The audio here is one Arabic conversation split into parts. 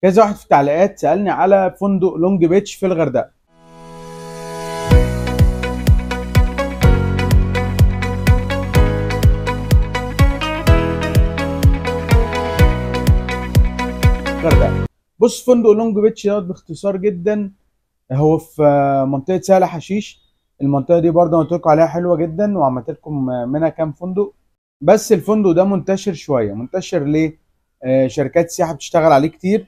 كذا واحد في التعليقات سألني على فندق لونج بيتش في الغردقة. بص، فندق لونج بيتش دوت باختصار جدا هو في منطقة سهل حشيش. المنطقة دي برضه قلت لكم عليها حلوة جدا وعملت لكم منها كام فندق. بس الفندق ده منتشر شوية. منتشر ليه؟ شركات سياحة بتشتغل عليه كتير.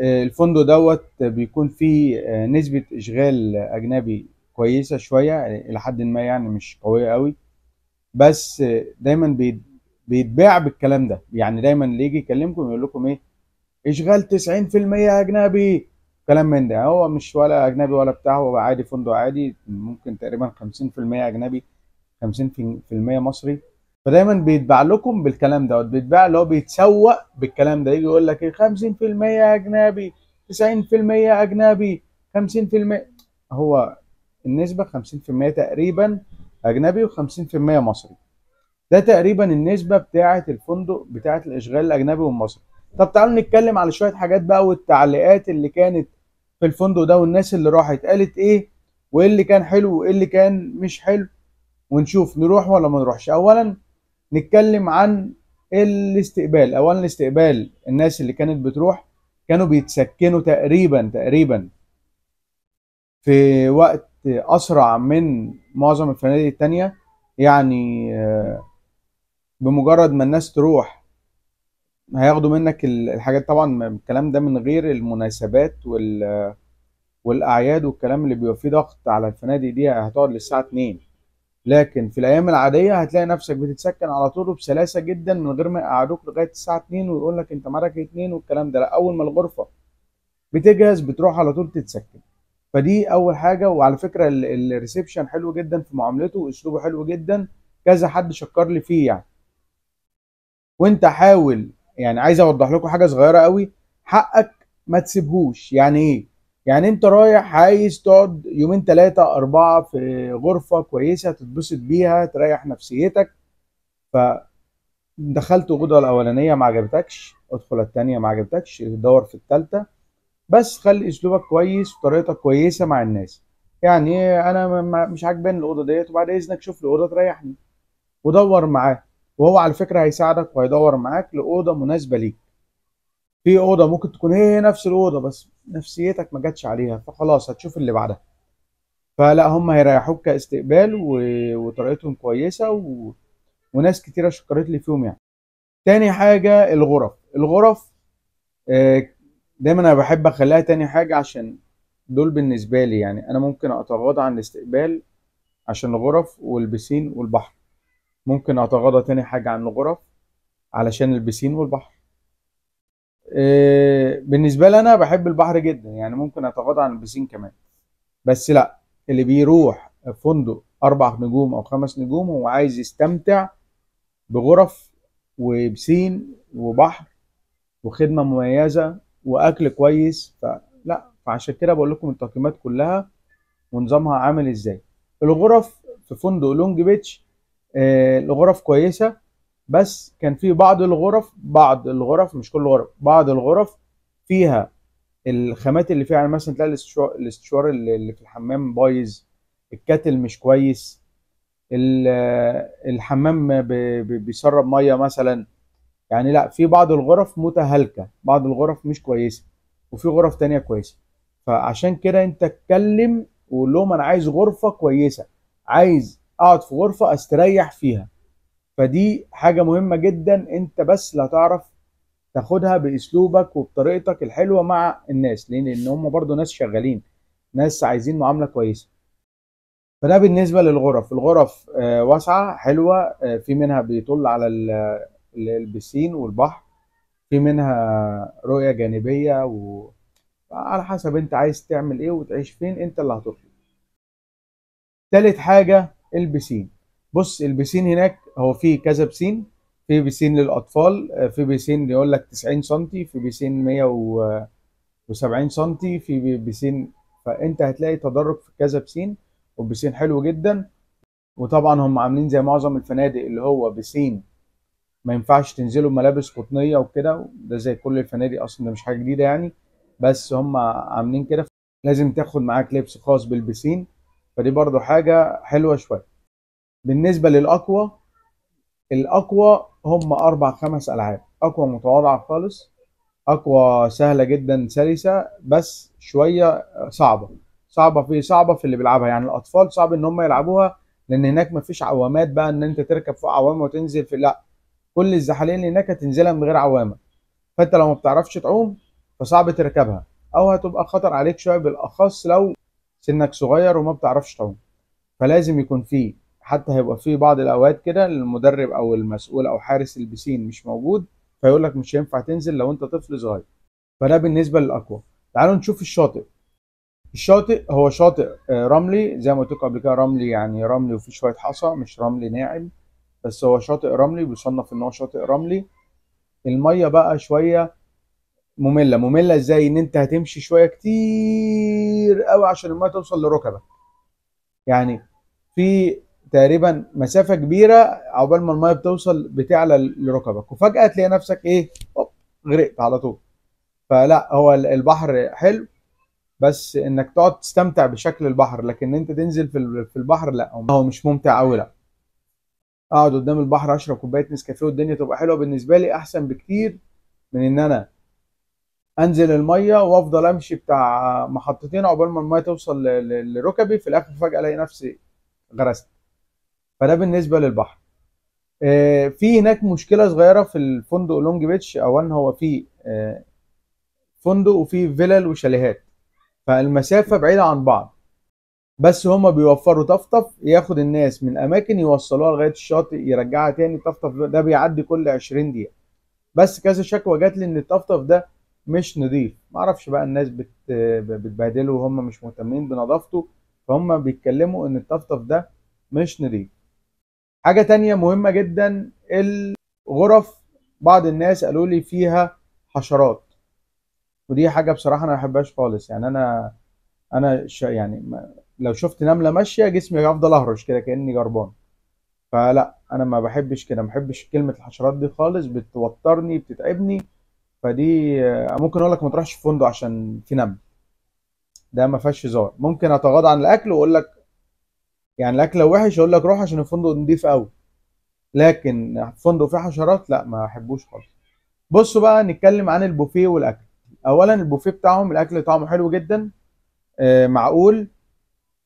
الفندق دوت بيكون فيه نسبة إشغال أجنبي كويسة شوية إلى حد ما، يعني مش قوية قوي. بس دايما بيتباع بالكلام ده. يعني دايما اللي يجي يكلمكم يقول لكم إيه؟ إشغال 90% أجنبي، كلام من ده. هو مش ولا أجنبي ولا بتاع، هو عادي، فندق عادي. ممكن تقريبا 50% أجنبي، 50% مصري. فدايما بيتباع لكم بالكلام دوت. بيتباع اللي هو بيتسوق بالكلام ده. يجي يقول لك ايه، 50% اجنبي، 90% اجنبي، 50%. هو النسبة 50% تقريبا اجنبي و50% مصري. ده تقريبا النسبة بتاعة الفندق بتاعة الاشغال الاجنبي والمصري. طب تعالوا نتكلم على شوية حاجات بقى، والتعليقات اللي كانت في الفندق ده، والناس اللي راحت قالت ايه، وايه اللي كان حلو وايه اللي كان مش حلو، ونشوف نروح ولا ما نروحش. اولا نتكلم عن الاستقبال. اولا الاستقبال، الناس اللي كانت بتروح كانوا بيتسكنوا تقريبا في وقت اسرع من معظم الفنادق التانية. يعني بمجرد ما الناس تروح هياخدوا منك الحاجات. طبعا الكلام ده من غير المناسبات والاعياد والكلام اللي بيبقى فيه ضغط على الفنادق دي، هتقعد للساعة 2. لكن في الايام العاديه هتلاقي نفسك بتتسكن على طول وبسلاسه جدا، من غير ما يقعدوك لغايه الساعه 2 ويقول لك انت معاك 2 والكلام ده. لا، اول ما الغرفه بتجهز بتروح على طول تتسكن. فدي اول حاجه. وعلى فكره الريسبشن حلو جدا في معاملته واسلوبه حلو جدا. كذا حد شكر لي فيه يعني. وانت حاول، يعني عايز اوضح لكم حاجه صغيره قوي. حقك ما تسيبهوش. يعني ايه؟ يعني انت رايح عايز تقعد يومين ثلاثه اربعه في غرفه كويسه تتبسط بيها تريح نفسيتك. فدخلت الغدوة الأولانية ما عجبتكش، ادخل التانية ما عجبتكش، دور في التالتة. بس خلي أسلوبك كويس وطريقتك كويسة مع الناس. يعني أنا مش عاجباني الأوضة ديت، وبعد إذنك شوف لي أوضة تريحني ودور معاه. وهو على فكرة هيساعدك وهيدور معاك لأوضة مناسبة ليك. في أوضة ممكن تكون هي نفس الأوضة بس نفسيتك ما جاتش عليها، فخلاص هتشوف اللي بعدها. فلا، هم هيريحوك كاستقبال وطريقتهم كويسة وناس كتيرة شكرت لي فيهم يعني. تاني حاجة الغرف. آه، دايما انا بحب اخليها تاني حاجة، عشان دول بالنسبة لي. يعني انا ممكن اتغاضى عن الاستقبال عشان الغرف والبسين والبحر. ممكن اتغاضى تاني حاجة عن الغرف علشان البسين والبحر. بالنسبة لي انا بحب البحر جدا، يعني ممكن اتغاضى عن البسين كمان. بس لا، اللي بيروح فندق 4 نجوم او 5 نجوم هو عايز يستمتع بغرف وبسين وبحر وخدمه مميزه واكل كويس. فعشان كده بقول لكم التقييمات كلها ونظامها عامل ازاي. الغرف في فندق لونج بيتش، الغرف كويسه. بس كان في بعض الغرف مش كل الغرف، بعض الغرف فيها الخامات اللي فيها. يعني مثلا تلاقي الاستشوار اللي في الحمام بايظ، الكاتل مش كويس، الحمام بيسرب ميه مثلا. يعني لا، في بعض الغرف متهالكة، بعض الغرف مش كويسة، وفي غرف تانية كويسة. فعشان كده انت اتكلم وقول لهم انا عايز غرفة كويسة، عايز اقعد في غرفة استريح فيها. فدي حاجة مهمة جدا، انت بس اللي هتعرف تاخدها باسلوبك وبطريقتك الحلوة مع الناس. ليه؟ لان هم برضو ناس شغالين، ناس عايزين معاملة كويسة. فده بالنسبة للغرف. الغرف واسعة حلوة. في منها بيطل على البسين والبحر، في منها رؤية جانبية. وعلى حسب انت عايز تعمل ايه وتعيش فين، انت اللي هتطلب. تالت حاجة البسين. بص، البسين هناك هو فيه كذا بسين. في بسين للأطفال، في بسين يقول لك 90 سنتي، في بسين 170 سنتي، في بسين. فانت هتلاقي تدرج في كذا بسين، وبسين حلو جدا. وطبعا هم عاملين زي معظم الفنادق اللي هو بسين ما ينفعش تنزلوا بملابس قطنيه وكده، ده زي كل الفنادق اصلا، ده مش حاجه جديده يعني، بس هم عاملين كده. لازم تاخد معاك لبس خاص بالبسين، فدي برضو حاجه حلوه شويه. بالنسبه للاقوى، الاقوى هم اربع خمس العاب. اقوى متواضعه خالص، اقوى سهله جدا سلسه، بس شويه صعبه. صعبه في اللي بيلعبها، يعني الاطفال صعب ان هم يلعبوها، لان هناك مفيش عوامات بقى ان انت تركب فوق عوامه وتنزل في، لا، كل الزحالين اللي هناك هتنزلها من غير عوامه. فانت لو ما بتعرفش تعوم فصعب تركبها، او هتبقى خطر عليك شويه، بالاخص لو سنك صغير وما بتعرفش تعوم. فلازم يكون فيه، حتى هيبقى فيه بعض الاوقات كده المدرب او المسؤول او حارس البسين مش موجود، فيقول لك مش هينفع تنزل لو انت طفل صغير. فده بالنسبه للاقوى. تعالوا نشوف الشاطئ. الشاطئ هو شاطئ رملي، زي ما قلت لكم قبل كده، رملي يعني رملي وفيه شويه حصى، مش رملي ناعم، بس هو شاطئ رملي، بيصنف ان هو شاطئ رملي. الميه بقى شويه ممله ازاي؟ ان انت هتمشي شويه كتير قوي عشان الميه توصل لركبك، يعني في تقريبا مسافه كبيره عقبال ما الميه بتوصل بتعلى لركبك، وفجاه تلاقي نفسك ايه، أوب، غرقت على طول. فلا، هو البحر حلو، بس انك تقعد تستمتع بشكل البحر، لكن انت تنزل في البحر لا، هو مش ممتع قوي، لا. اقعد قدام البحر اشرب كوبايه نسكافيه والدنيا تبقى حلوه بالنسبه لي، احسن بكتير من ان انا انزل الميه وافضل امشي بتاع محطتين عقبال ما الميه توصل لركبي، في الاخر فجاه الاقي نفسي غرست. فده بالنسبه للبحر. في هناك مشكله صغيره في الفندق لونج بيتش. اولا هو في فندق وفي فيلل وشاليهات، فالمسافه بعيده عن بعض، بس هما بيوفروا طفطف ياخد الناس من اماكن يوصلوها لغايه الشاطئ يرجعها تاني. الطفطف ده بيعدي كل 20 دقيقه. بس كذا شكوى جات لي ان الطفطف ده مش نظيف، معرفش بقى الناس بتبهدله وهم مش مهتمين بنظافته، فهم بيتكلموا ان الطفطف ده مش نظيف. حاجه تانية مهمه جدا، الغرف، بعض الناس قالوا لي فيها حشرات، ودي حاجه بصراحه انا ما بحبهاش خالص. يعني انا يعني لو شفت نمله ماشيه جسمي هفضل اهرش كده كاني جربان. فلا، انا ما بحبش كده، ما بحبش كلمه الحشرات دي خالص، بتوترني بتتعبني. فدي ممكن اقول لك ما تروحش فندق عشان في نمل، ده ما فيهاش هزار. ممكن اتغاضى عن الاكل واقول لك، يعني الاكل لو وحش اقول لك روح عشان الفندق نضيف قوي، لكن فندق فيه حشرات لا، ما احبوش خالص. بصوا بقى نتكلم عن البوفيه والاكل. اولا البوفيه بتاعهم الاكل طعمه حلو جدا، معقول.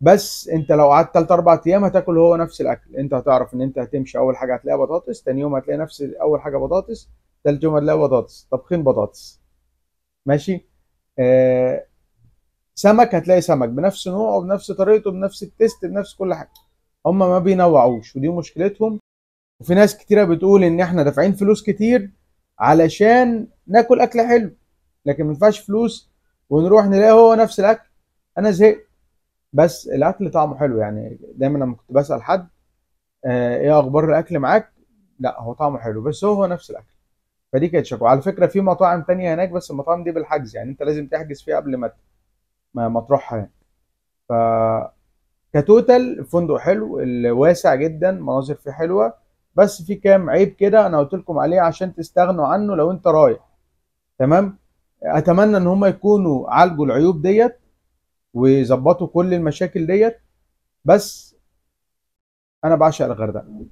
بس انت لو قعدت 3 4 ايام هتاكل هو نفس الاكل. انت هتعرف ان انت هتمشي، اول حاجه هتلاقي بطاطس، تاني يوم هتلاقي نفس اول حاجه بطاطس، تالت يوم هتلاقي بطاطس طبخين بطاطس، ماشي. آه سمك هتلاقي سمك بنفس نوعه بنفس طريقته بنفس التيست بنفس كل حاجه. هم ما بينوعوش ودي مشكلتهم. وفي ناس كتيره بتقول ان احنا دافعين فلوس كتير علشان ناكل اكل حلو، لكن ما ينفعش فلوس ونروح نلاقي هو نفس الاكل. انا زهقت. بس الاكل طعمه حلو، يعني دايما لما كنت بسال حد ايه اخبار الاكل معاك، لا هو طعمه حلو بس هو نفس الاكل. فدي كانت شكوى. على فكره في مطاعم تانية هناك، بس المطاعم دي بالحجز، يعني انت لازم تحجز فيها قبل ما تروحها يعني. ف كتوتال الفندق حلو، واسع جدا، مناظر فيه حلوه، بس في كام عيب كده انا قلت لكم عليه عشان تستغنوا عنه لو انت رايح. تمام. اتمنى ان هم يكونوا عالجوا العيوب ديت ويظبطوا كل المشاكل ديت. بس انا بعشق الغردقه،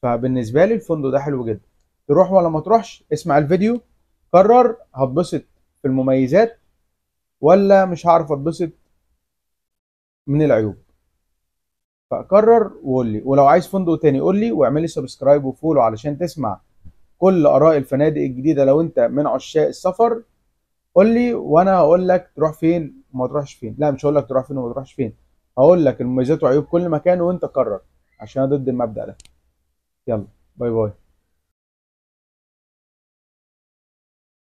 فبالنسبه لي الفندق ده حلو جدا. تروح ولا ما تروحش؟ اسمع الفيديو، قرر هتبسط في المميزات ولا مش هعرف اتبسط من العيوب. فقرر وقول لي، ولو عايز فندق تاني قول لي، واعمل لي سبسكرايب وفولو علشان تسمع كل اراء الفنادق الجديده. لو انت من عشاق السفر قول لي وانا هقول لك تروح فين وما تروحش فين. لا، مش هقول لك تروح فين وما تروحش فين، هقول لك المميزات وعيوب كل مكان وانت قرر، عشان انا ضد المبدأ ده. يلا، باي باي.